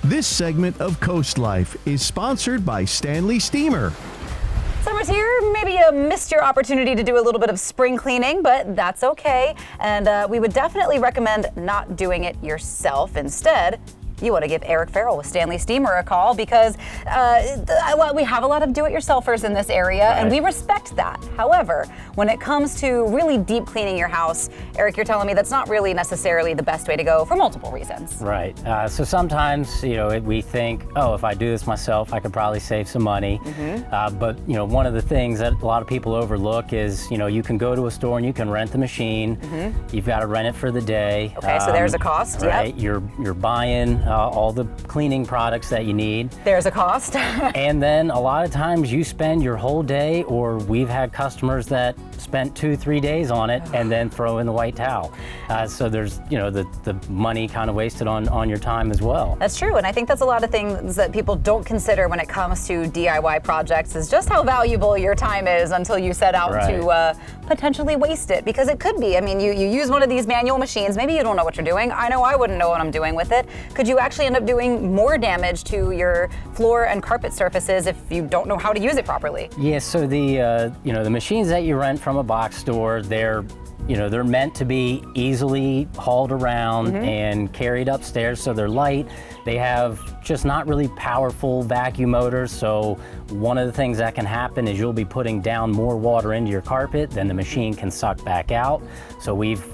This segment of CoastLife is sponsored by Stanley Steemer. Summer's here. Maybe you missed your opportunity to do a little bit of spring cleaning, but that's okay. And we would definitely recommend not doing it yourself. Instead, you want to give Eric Farrell with Stanley Steemer a call because we have a lot of do-it-yourselfers in this area, and we respect that. However, when it comes to really deep cleaning your house, Eric, you're telling me that's not really necessarily the best way to go for multiple reasons. Right. So sometimes, we think, oh, if I do this myself, I could probably save some money. But, one of the things that a lot of people overlook is, you can go to a store and you can rent the machine. You've got to rent it for the day. Okay, so there's a cost. Right. Yep. You're buying all the cleaning products that you need. There's a cost. And then a lot of times you spend your whole day, or we've had customers that spent 2-3 days on it and then throw in the white towel. So there's, the money kind of wasted on your time as well. That's true, and I think that's a lot of things that people don't consider when it comes to DIY projects is just how valuable your time is until you set out to potentially waste it, because it could be. I mean, you use one of these manual machines, maybe you don't know what you're doing. I know I wouldn't know what I'm doing with it. Could you actually end up doing more damage to your floor and carpet surfaces if you don't know how to use it properly? Yeah, so the machines that you rent from a box store, they're meant to be easily hauled around and carried upstairs, so they're light. They have just not really powerful vacuum motors, so one of the things that can happen is you'll be putting down more water into your carpet than the machine can suck back out. So we've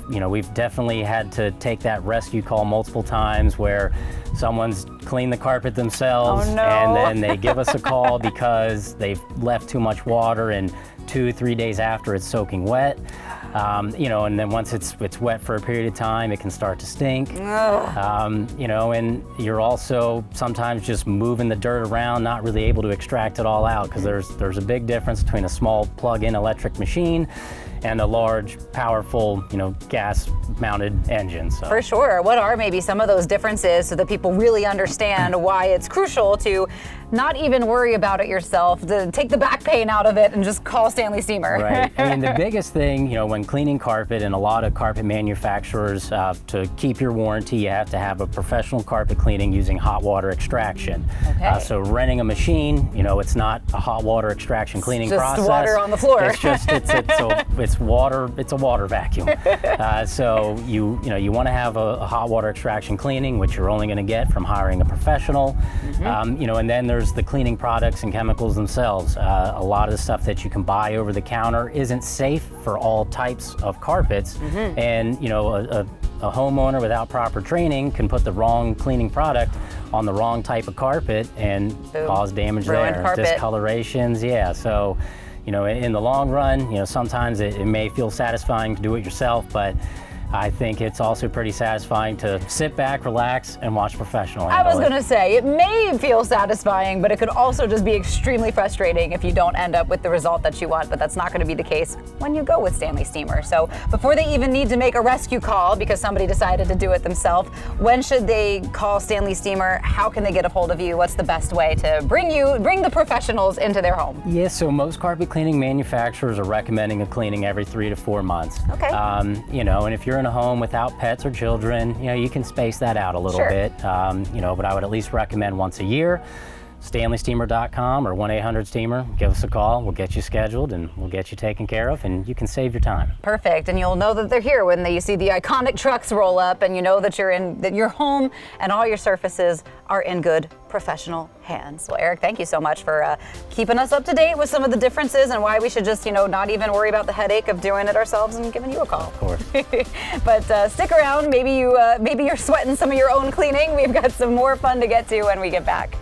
definitely had to take that rescue call multiple times where someone's cleaned the carpet themselves and then they give us a call because they've left too much water, and 2-3 days after it's soaking wet. And then once it's wet for a period of time, it can start to stink. And you're also sometimes just moving the dirt around, not really able to extract it all out, because there's a big difference between a small plug-in electric machine and a large, powerful, gas-mounted engine. So. For sure. What are maybe some of those differences so that people really understand why it's crucial to not even worry about it yourself, to take the back pain out of it and just call Stanley Steemer? Right. I mean, the biggest thing, when cleaning carpet, and a lot of carpet manufacturers, to keep your warranty, you have to have a professional carpet cleaning using hot water extraction. Okay. So renting a machine, it's not a hot water extraction cleaning process. Just water on the floor. It's just it's water. It's a water vacuum. So you want to have a hot water extraction cleaning, which you're only going to get from hiring a professional. And then there's the cleaning products and chemicals themselves. A lot of the stuff that you can buy over the counter isn't safe for all types of carpets, and a homeowner without proper training can put the wrong cleaning product on the wrong type of carpet and cause damage Ruined there, carpet. discolorations. Yeah, so in the long run, sometimes it may feel satisfying to do it yourself, but I think it's also pretty satisfying to sit back, relax, and watch a professional handle I was going to say, it may feel satisfying, but it could also just be extremely frustrating if you don't end up with the result that you want, but that's not going to be the case when you go with Stanley Steemer. So before they even need to make a rescue call because somebody decided to do it themselves, when should they call Stanley Steemer? How can they get a hold of you? What's the best way to bring the professionals into their home? Yeah, so most carpet cleaning manufacturers are recommending a cleaning every 3 to 4 months. Okay. And if you're in a home without pets or children, you can space that out a little bit. But I would at least recommend once a year. StanleySteemer.com or 1-800-STEAMER. Give us a call. We'll get you scheduled and we'll get you taken care of, and you can save your time. Perfect. And you'll know that they're here when you see the iconic trucks roll up, and you know that that your home and all your surfaces are in good professional hands. Well, Eric, thank you so much for keeping us up to date with some of the differences and why we should just, not even worry about the headache of doing it ourselves and giving you a call. Of course. But stick around. Maybe you're sweating some of your own cleaning. We've got some more fun to get to when we get back.